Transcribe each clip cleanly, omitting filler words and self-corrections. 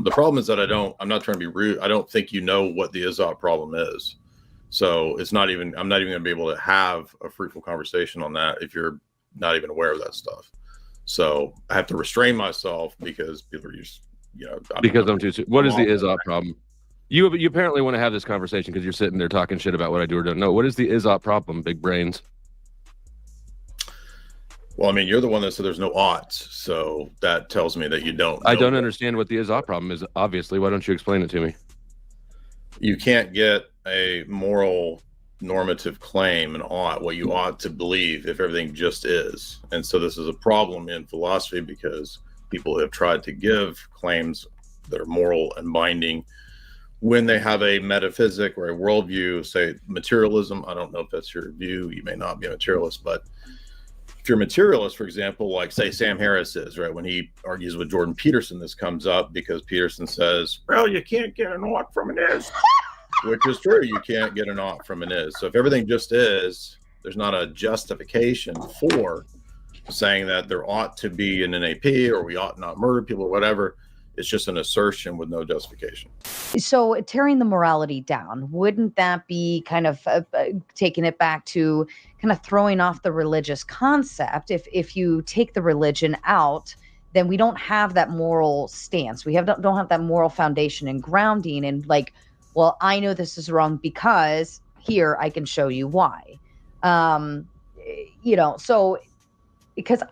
The problem is that I'm not trying to be rude. I don't think you know what the Izop problem is. So I'm not even going to be able to have a fruitful conversation on that if you're not even aware of that stuff. So I have to restrain myself because people are just, because I'm too. What is the Izop problem? You apparently want to have this conversation because you're sitting there talking shit about what I do or don't know. What is the Izop problem, big brains? Well, I mean, you're the one that said there's no oughts, so that tells me that you don't. I don't understand what the Izop problem is, obviously. Why don't you explain it to me? You can't get a moral normative claim and ought, what you ought to believe, if everything just is. And so this is a problem in philosophy because people have tried to give claims that are moral and binding when they have a metaphysic or a worldview, say materialism. I don't know if that's your view. You may not be a materialist, but if you're a materialist, for example, like say Sam Harris is, right, when he argues with Jordan Peterson, this comes up because Peterson says, well, you can't get an ought from an is, which is true. You can't get an ought from an is. So if everything just is, there's not a justification for saying that there ought to be an NAP or we ought not murder people or whatever. It's just an assertion with no justification. So tearing the morality down, wouldn't that be kind of taking it back to kind of throwing off the religious concept? If you take the religion out, then we don't have that moral stance. We don't have that moral foundation and grounding and like, well, I know this is wrong because here I can show you why. So because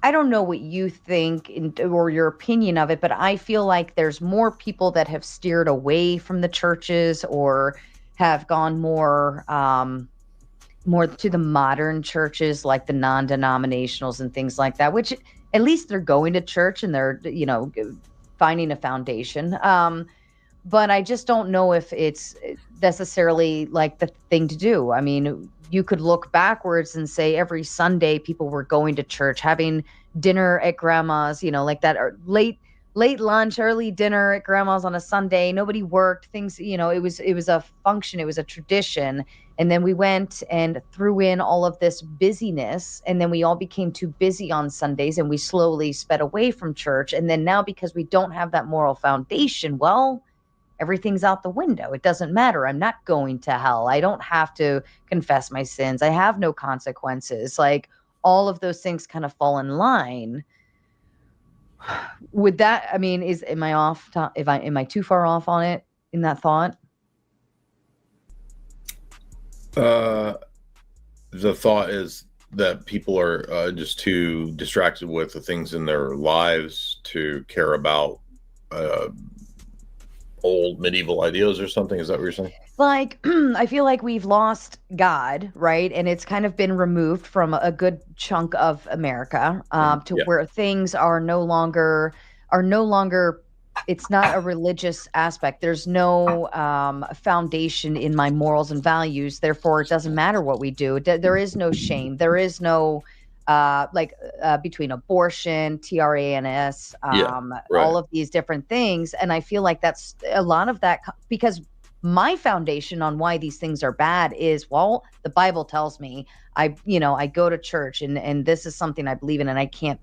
I don't know what you think or your opinion of it, but I feel like there's more people that have steered away from the churches or have gone more to the modern churches, like the non-denominationals and things like that, which at least they're going to church and they're, finding a foundation. But I just don't know if it's necessarily like the thing to do. I mean, you could look backwards and say every Sunday people were going to church, having dinner at grandma's, like that, or late lunch, early dinner at grandma's on a Sunday. Nobody worked. Things, it was a function. It was a tradition. And then we went and threw in all of this busyness. And then we all became too busy on Sundays and we slowly sped away from church. And then now because we don't have that moral foundation, well, everything's out the window. It doesn't matter. I'm not going to hell. I don't have to confess my sins. I have no consequences. Like all of those things kind of fall in line. Would that, I mean, am I off? Am I too far off on it in that thought? The thought is that people are just too distracted with the things in their lives to care about old medieval ideas or something. Is that what you're saying? Like, I feel like we've lost God, right? And it's kind of been removed from a good chunk of America where things are no longer, it's not a religious aspect. There's no foundation in my morals and values. Therefore, it doesn't matter what we do. There is no shame. There is no between abortion, TRANS, all of these different things. And I feel like that's a lot of that because my foundation on why these things are bad is, well, the Bible tells me I go to church and this is something I believe in and I can't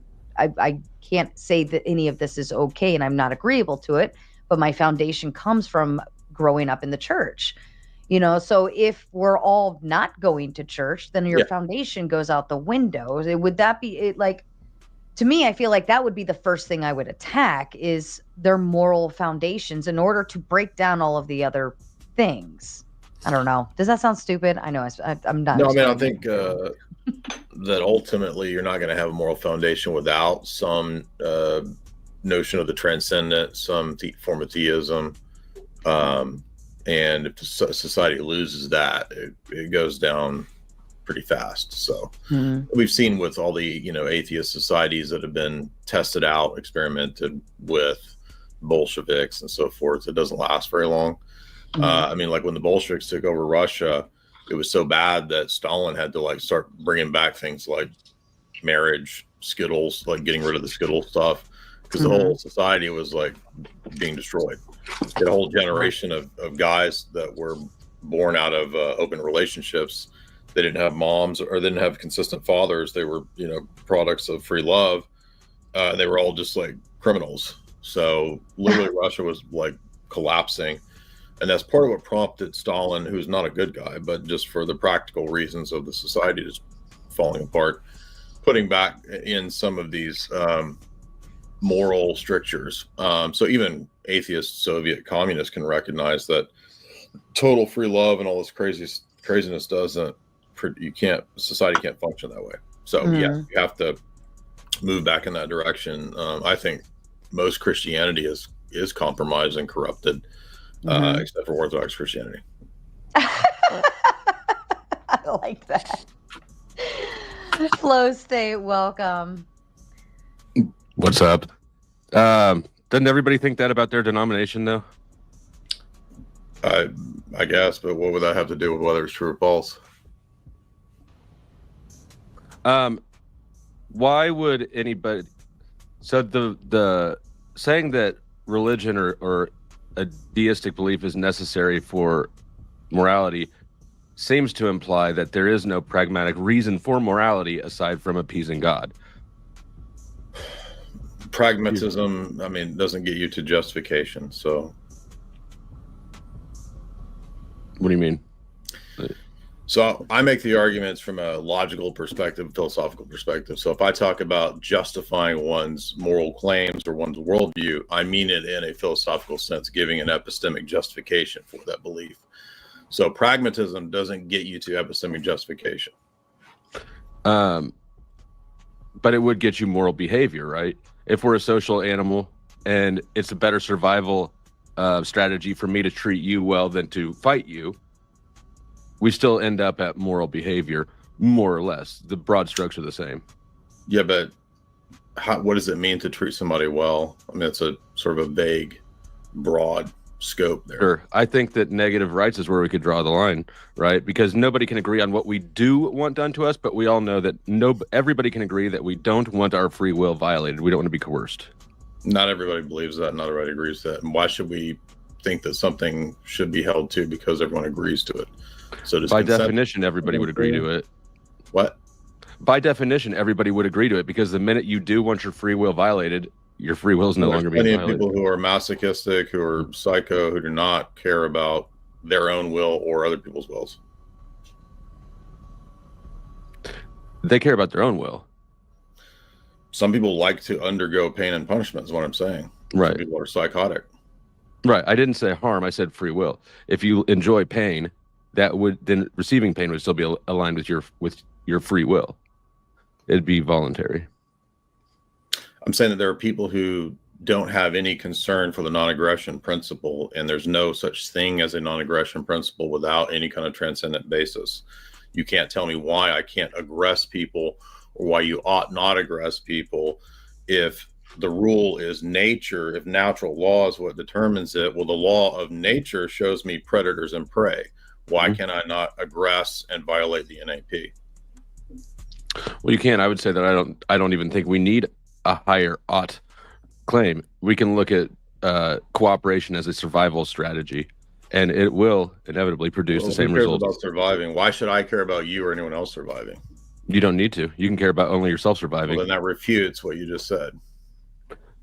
say that any of this is okay and I'm not agreeable to it, but my foundation comes from growing up in the church. So if we're all not going to church, then your foundation goes out the window. Would that be it? Like, to me, I feel like that would be the first thing I would attack is their moral foundations in order to break down all of the other things. I don't know. Does that sound stupid? I know I'm not. No, I mean, I think that ultimately you're not going to have a moral foundation without some notion of the transcendent, some form of theism. And if the society loses that, it goes down pretty fast. So we've seen with all the, atheist societies that have been tested out, experimented with, Bolsheviks and so forth, it doesn't last very long. I mean, like when the Bolsheviks took over Russia, it was so bad that Stalin had to start bringing back things like marriage, Skittles, like getting rid of the Skittles stuff, because the whole society was being destroyed. You had a whole generation of guys that were born out of open relationships. They didn't have moms or didn't have consistent fathers. They were, products of free love. They were all just like criminals. So literally Russia was like collapsing. And that's part of what prompted Stalin, who's not a good guy, but just for the practical reasons of the society just falling apart, putting back in some of these moral strictures. So even atheist Soviet communists can recognize that total free love and all this craziness doesn't, society can't function that way. So yeah, you have to move back in that direction. I think most Christianity is compromised and corrupted, except for Orthodox Christianity. I like that. Flow State, welcome. What's up? Doesn't everybody think that about their denomination, though? I guess, but what would that have to do with whether it's true or false? Why would anybody? So the saying that religion or a deistic belief is necessary for morality seems to imply that there is no pragmatic reason for morality aside from appeasing God. Pragmatism, I mean, doesn't get you to justification. So, what do you mean? So I make the arguments from a logical perspective, philosophical perspective. So if I talk about justifying one's moral claims or one's worldview, I mean it in a philosophical sense, giving an epistemic justification for that belief. So pragmatism doesn't get you to epistemic justification. But it would get you moral behavior, right? If we're a social animal and it's a better survival strategy for me to treat you well than to fight you, we still end up at moral behavior, more or less. The broad strokes are the same. Yeah, but what does it mean to treat somebody well? I mean, it's a sort of a vague, broad scope there. Sure. I think that negative rights is where we could draw the line, right? Because nobody can agree on what we do want done to us, but we all know that everybody can agree that we don't want our free will violated. We don't want to be coerced. Not everybody believes that. Not everybody agrees with that. And why should we think that something should be held to because everyone agrees to it? So by definition, everybody would agree to it. What? By definition, everybody would agree to it because the minute you do want your free will violated, your free will is no longer being violated. Plenty of people who are masochistic, who are psycho, who do not care about their own will or other people's wills. They care about their own will. Some people like to undergo pain and punishment, is what I'm saying. Right. Some people are psychotic. Right. I didn't say harm. I said free will. If you enjoy pain, then receiving pain would still be aligned with your free will. It'd be voluntary. I'm saying that there are people who don't have any concern for the non-aggression principle, and there's no such thing as a non-aggression principle without any kind of transcendent basis. You can't tell me why I can't aggress people or why you ought not aggress people if the rule is nature, if natural law is what determines it. Well, the law of nature shows me predators and prey. Why can I not aggress and violate the NAP? Well, you can. I would say that I don't even think we need a higher ought claim. We can look at cooperation as a survival strategy, and it will inevitably produce the same results. About surviving. Why should I care about you or anyone else surviving? You don't need to. You can care about only yourself surviving. Well, then that refutes what you just said.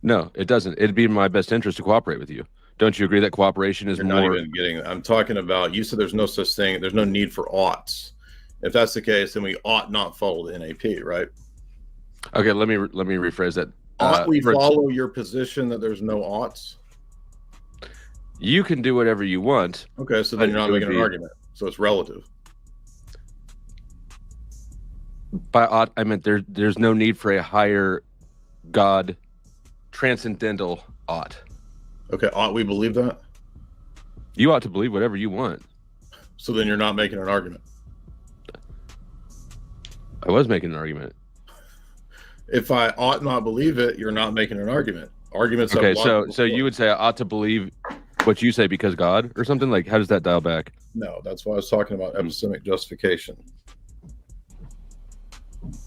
No, it doesn't. It'd be in my best interest to cooperate with you. Don't you agree that cooperation is more? Not even getting. I'm talking about. You said there's no such thing. There's no need for oughts. If that's the case, then we ought not follow the NAP, right? Okay, let me rephrase that. Ought we follow your position that there's no oughts? You can do whatever you want. Okay, so then you're not making an argument. So it's relative. By ought, I meant there's no need for a higher God, transcendental ought. Okay, ought we believe that? You ought to believe whatever you want. So then you're not making an argument. I was making an argument. If I ought not believe it, you're not making an argument. Arguments. Okay, so you would say I ought to believe what you say because God or something? Like, how does that dial back? No, that's why I was talking about epistemic justification.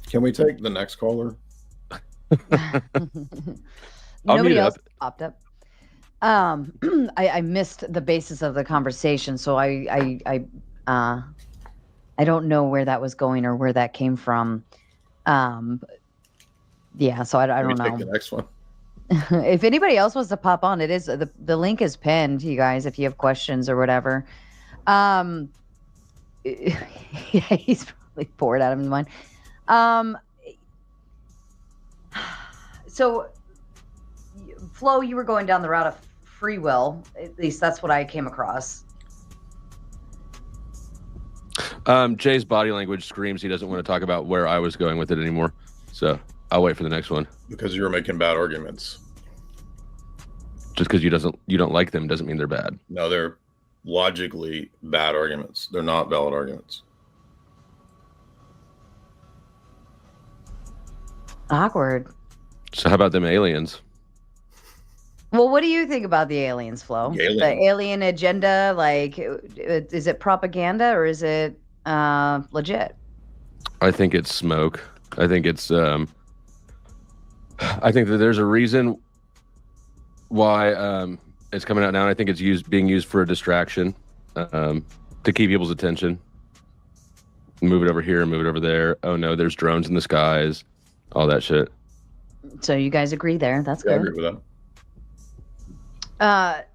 Can we take the next caller? Nobody else popped up. I missed the basis of the conversation, so I don't know where that was going or where that came from. Yeah, so I don't know. Take the next one. If anybody else wants to pop on, it is the link is pinned, you guys, if you have questions or whatever. Yeah, he's probably bored out of his mind. So, Flo, you were going down the route of free will. At least that's what I came across. Jay's body language screams he doesn't want to talk about where I was going with it anymore. So I'll wait for the next one. Because you were making bad arguments. Just because you don't like them doesn't mean they're bad. No, they're logically bad arguments. They're not valid arguments. Awkward. So how about them aliens? Well, what do you think about the aliens, Flo? The alien agenda, like, is it propaganda or is it legit? I think it's smoke. I think it's I think that there's a reason why it's coming out now, and I think it's being used for a distraction, to keep people's attention. Move it over here, move it over there. Oh no, there's drones in the skies, all that shit. So you guys agree there? That's good. I agree with that.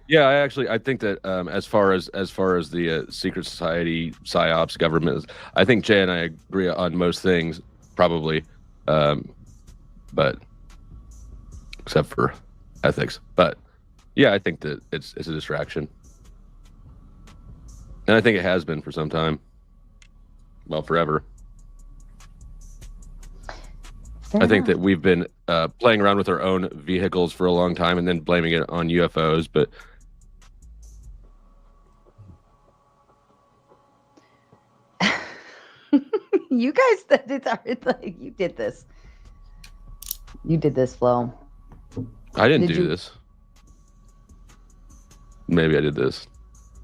Yeah, I think that as far as the secret society, psyops, government, I think Jay and I agree on most things, probably, but except for ethics. But yeah, I think that it's a distraction, and I think it has been for some time. Well, forever. Fair I think enough. that we've been playing around with our own vehicles for a long time and then blaming it on UFOs. But you guys, you did this. You did this, Flo. I didn't do this. Maybe I did this.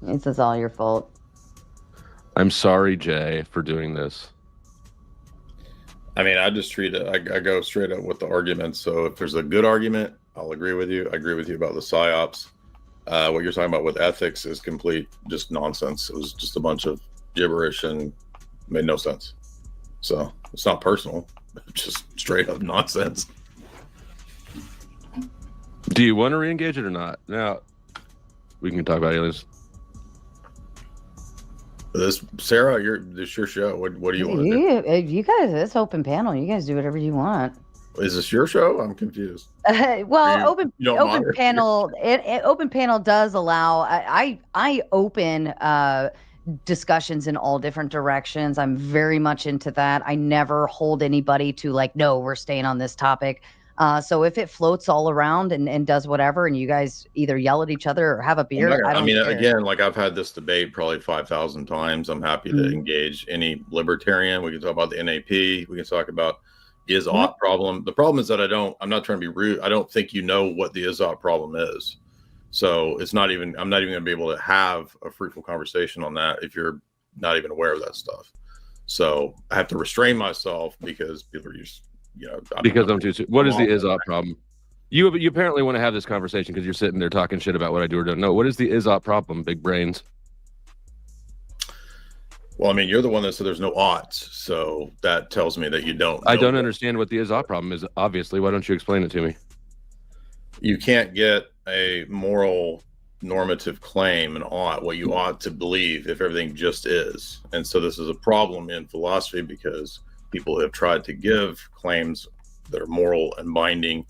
It's all your fault. I'm sorry, Jay, for doing this. I mean, I just treat it, I go straight up with the arguments. So if there's a good argument, I'll agree with you. I agree with you about the psyops. What you're talking about with ethics is complete just nonsense. It was just a bunch of gibberish and made no sense. So it's not personal, it's just straight up nonsense. Do you want to re-engage it or not? Now, we can talk about aliens. Sarah, this your show. What do you want to do? You guys, it's open panel. You guys do whatever you want. Is this your show? I'm confused. Well, open panel. Open panel does allow. I open discussions in all different directions. I'm very much into that. I never hold anybody to like, no, we're staying on this topic. So if it floats all around and does whatever, and you guys either yell at each other or have a beer, I mean, again, like I've had this debate probably 5,000 times. I'm happy to engage any libertarian. We can talk about the NAP. We can talk about is-ought problem. The problem is that I'm not trying to be rude. I don't think you know what the is-ought problem is. So I'm not even going to be able to have a fruitful conversation on that if you're not even aware of that stuff. So I have to restrain myself because people are just, because I'm too soon. What is the is-ought problem? You apparently want to have this conversation because you're sitting there talking shit about what I do or don't know. What is the is-ought problem, big brains? Well, I mean, you're the one that said there's no oughts, so that tells me that you don't. I don't understand what the is-ought problem is, obviously. Why don't you explain it to me? You can't get a moral normative claim and ought, what you ought to believe, if everything just is. And so this is a problem in philosophy because people have tried to give claims that are moral and binding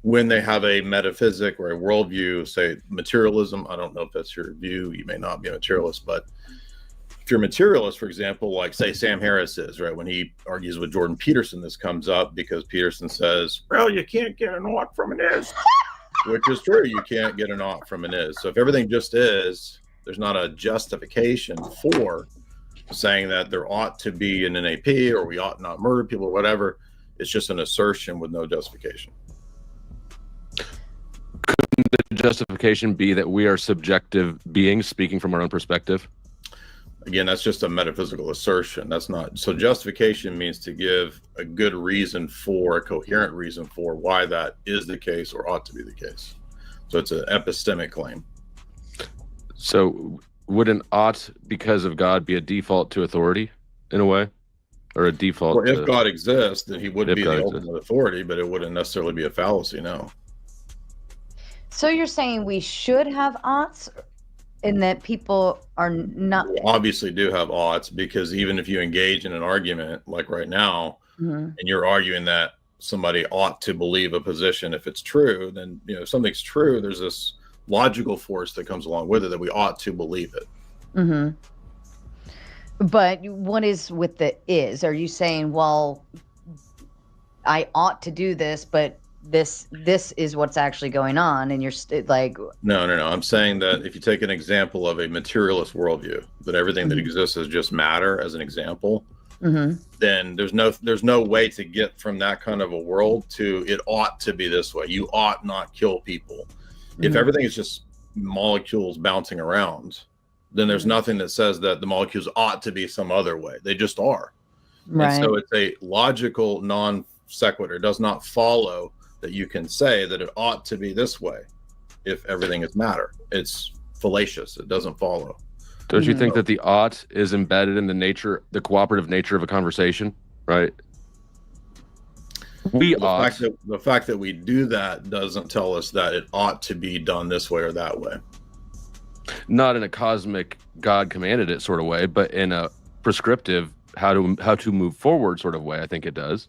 when they have a metaphysic or a worldview, say materialism. I don't know if that's your view. You may not be a materialist, but if you're a materialist, for example, like say Sam Harris is, right, when he argues with Jordan Peterson, this comes up because Peterson says, well, you can't get an ought from an is, which is true. You can't get an ought from an is. So if everything just is, there's not a justification for saying that there ought to be an NAP or we ought not murder people or whatever. It's just an assertion with no justification. Couldn't the justification be that we are subjective beings speaking from our own perspective? Again, that's just a metaphysical assertion. That's not. So justification means to give a good reason for, a coherent reason for why that is the case or ought to be the case. So it's an epistemic claim. So would an ought because of God be a default to authority in a way? or a default. Well, if God exists, then he would If be God the exists. ultimate authority, but it wouldn't necessarily be a fallacy, no. So you're saying we should have oughts, and that people are not. We obviously do have oughts, because even if you engage in an argument like right now, Mhm. and you're arguing that somebody ought to believe a position, if it's true, then if something's true, there's this logical force that comes along with it that we ought to believe it. Mm-hmm. But what is with the is? Are you saying, well, I ought to do this, but this is what's actually going on, and you're like, No. I'm saying that if you take an example of a materialist worldview, that everything that exists is just matter, as an example, then there's no way to get from that kind of a world to it ought to be this way. You ought not kill people. If everything is just molecules bouncing around, then there's nothing that says that the molecules ought to be some other way. They just are. right. And so it's a logical non sequitur. It does not follow that you can say that it ought to be this way if everything is matter. It's fallacious. It doesn't follow. Don't you think that the ought is embedded in the cooperative nature of a conversation, right? The fact that we do that doesn't tell us that it ought to be done this way or that way. Not in a cosmic God commanded it sort of way, but in a prescriptive how to move forward sort of way. I think it does.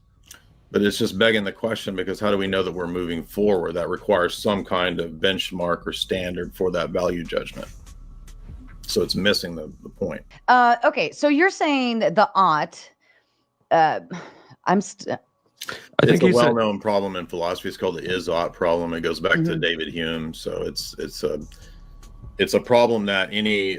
But it's just begging the question, because how do we know that we're moving forward? That requires some kind of benchmark or standard for that value judgment. So it's missing the point. Okay, so you're saying that the ought. I It's think a well-known problem in philosophy. It's called the is-ought problem. It goes back to David Hume. So it's a problem that any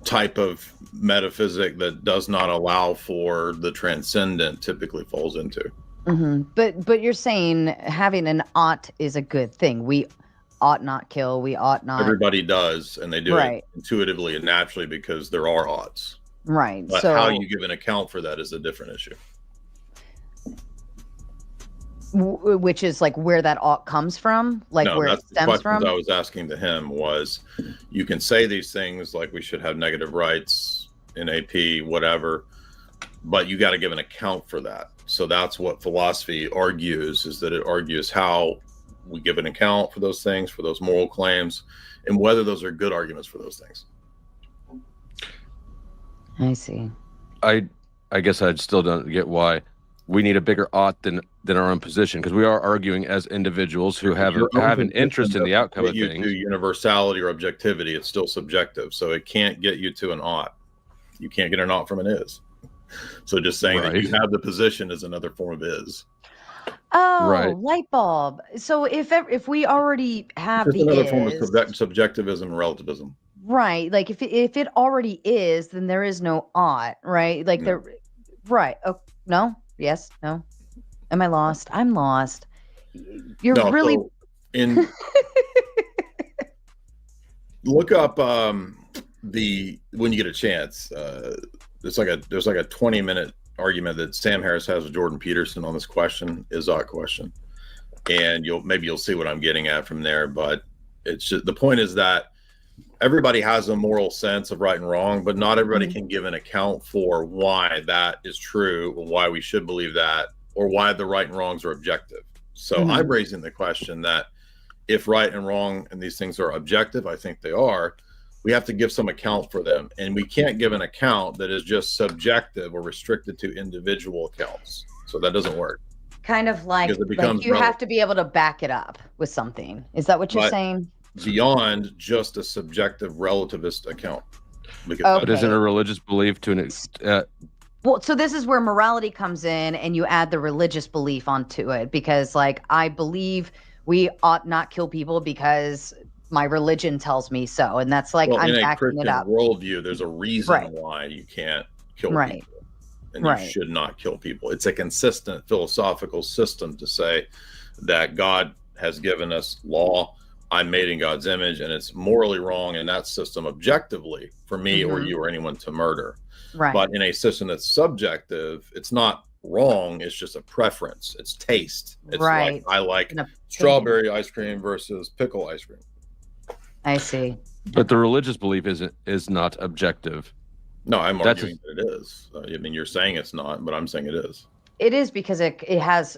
type of metaphysic that does not allow for the transcendent typically falls into. But you're saying having an ought is a good thing. We ought not kill. We ought not. Everybody does, and they do it intuitively and naturally because there are oughts. Right. But so how you give an account for that is a different issue. Which is like where that ought comes from, like No, where it that's the stems questions from. I was asking to him was, you can say these things like we should have negative rights in AP, whatever, but you got to give an account for that. So that's what philosophy argues, is that it argues how we give an account for those things, for those moral claims, and whether those are good arguments for those things. I see. I guess I still don't get why we need a bigger ought than our own position, because we are arguing as individuals who have an interest in the outcome of things. To universality or objectivity, it's still subjective, so it can't get you to an ought. You can't get an ought from an is. So just saying that you have the position is another form of is. Oh, light bulb. So if we already have it's the another is, form of subjectivism and relativism. right? Like if it already is, then there is no ought, right? Like there, right? Oh no, yes, no. Am I lost? I'm lost. You're really in. Look up when you get a chance. There's like a 20-minute argument that Sam Harris has with Jordan Peterson on this question, is-ought question, and you'll see what I'm getting at from there. But it's just, the point is that everybody has a moral sense of right and wrong, but not everybody can give an account for why that is true, or why we should believe that, or why the right and wrongs are objective. So I'm raising the question that if right and wrong and these things are objective, I think they are, we have to give some account for them. And we can't give an account that is just subjective or restricted to individual accounts. So that doesn't work. kind of like you have to be able to back it up with something. Is that what you're saying? Beyond just a subjective relativist account. But isn't a religious belief to an well, so this is where morality comes in, and you add the religious belief onto it, because like I believe we ought not kill people because my religion tells me so, and that's like I'm backing it up. In a Christian worldview, there's a reason why you can't kill people, and you should not kill people. It's a consistent philosophical system to say that God has given us law. I'm made in God's image, and it's morally wrong in that system objectively for me or you or anyone to murder. Right. But in a system that's subjective, it's not wrong. It's just a preference. It's taste. It's like I like strawberry ice cream versus pickle ice cream. I see. But the religious belief is not objective. No, I'm That's arguing that it is. I mean, you're saying it's not, but I'm saying it is. It is because it has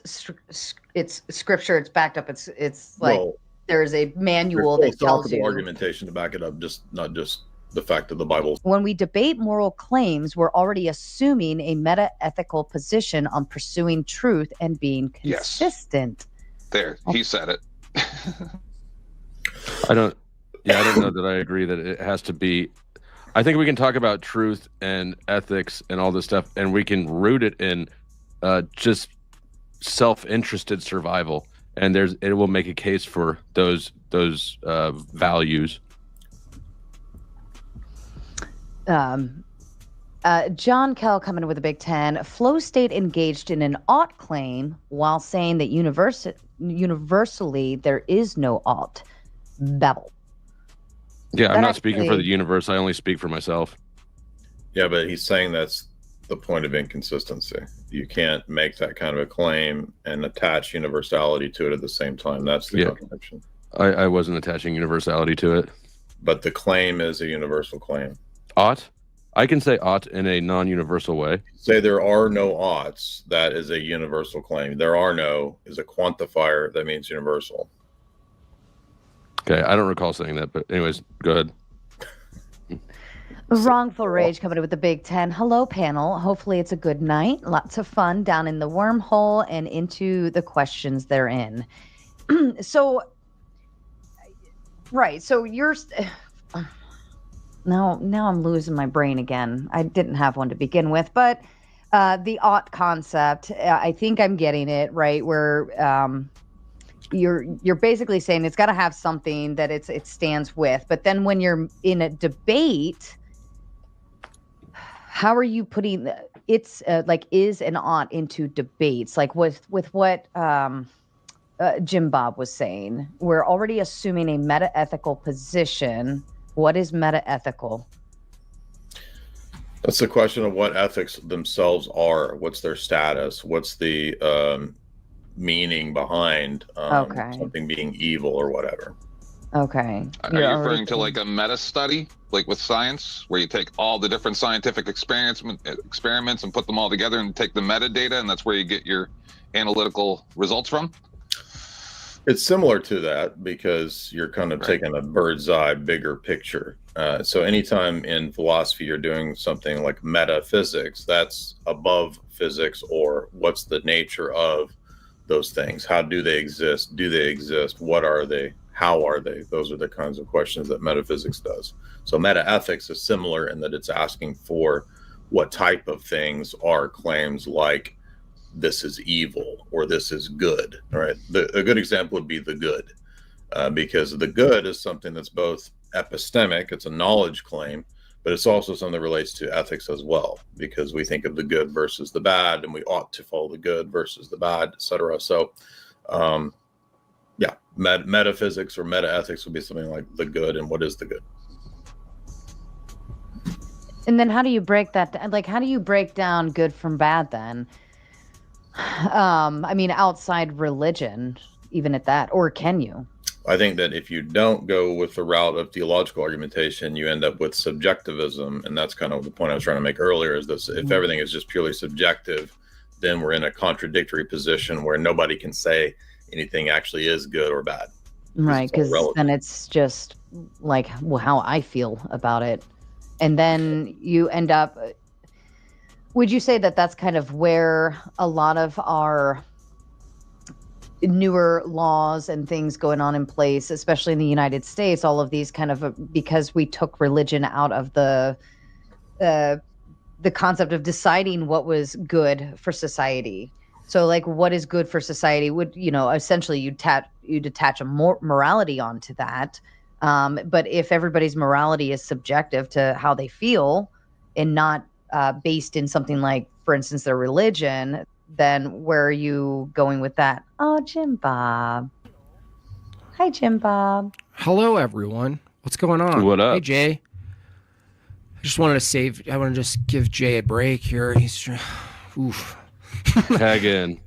it's scripture. It's backed up. It's like Well, there's a there's manual that tells philosophical you. argumentation to back it up, just not just the fact that the Bible. When we debate moral claims, we're already assuming a meta-ethical position on pursuing truth and being consistent. Yes. There, he said it. I don't know that I agree that it has to be. I think we can talk about truth and ethics and all this stuff, and we can root it in just self-interested survival, and it will make a case for those values. John Kell coming in with a Big 10. Flow state engaged in an ought claim while saying that universally there is no ought. Babble. Yeah, I'm not speaking for the universe. I only speak for myself. Yeah, but he's saying that's the point of inconsistency. You can't make that kind of a claim and attach universality to it at the same time. That's the contradiction. I wasn't attaching universality to it. But the claim is a universal claim. Ought? I can say ought in a non-universal way. Say there are no oughts, that is a universal claim. There are no is a quantifier that means universal. Okay, I don't recall saying that, but anyways, go ahead. Wrongful Rage coming in with the Big 10. Hello, panel. Hopefully it's a good night. Lots of fun down in the wormhole and into the questions therein. So you're... Now I'm losing my brain again. I didn't have one to begin with, but the ought concept, I think I'm getting it right. Where you're basically saying it's got to have something that it stands with. But then when you're in a debate, how are you putting it's like is and ought into debates? Like with what Jim Bob was saying, we're already assuming a meta-ethical position. What is meta-ethical? That's the question of what ethics themselves are. What's their status? What's the meaning behind something being evil or whatever? Okay. Are you referring to like a meta study, like with science, where you take all the different scientific experiments and put them all together and take the metadata, and that's where you get your analytical results from? It's similar to that because you're kind of taking a bird's eye, bigger picture. So anytime in philosophy you're doing something like metaphysics, that's above physics, or what's the nature of those things? How do they exist? Do they exist? What are they? How are they? Those are the kinds of questions that metaphysics does. So metaethics is similar in that it's asking for what type of things are claims like this is evil or this is good, right? A good example would be the good, because the good is something that's both epistemic, it's a knowledge claim, but it's also something that relates to ethics as well, because we think of the good versus the bad, and we ought to follow the good versus the bad, etc. So, metaphysics or metaethics would be something like the good and what is the good. And then how do you break that? Like, how do you break down good from bad then? I mean, outside religion, even at that, or can you? I think that if you don't go with the route of theological argumentation, you end up with subjectivism. And that's kind of the point I was trying to make earlier, is this: if everything is just purely subjective, then we're in a contradictory position where nobody can say anything actually is good or bad. Right, because then it's just like how I feel about it. And then you end up... Would you say that that's kind of where a lot of our newer laws and things going on in place, especially in the United States, all of these kind of, because we took religion out of the concept of deciding what was good for society. So like what is good for society would, essentially you'd attach a morality onto that. But if everybody's morality is subjective to how they feel and not based in something like, for instance, their religion, then where are you going with that? Oh, Jim Bob. Hi, Jim Bob. Hello, everyone. What's going on? What up? Hey, Jay. I want to just give Jay a break here. He's, oof. Tag in.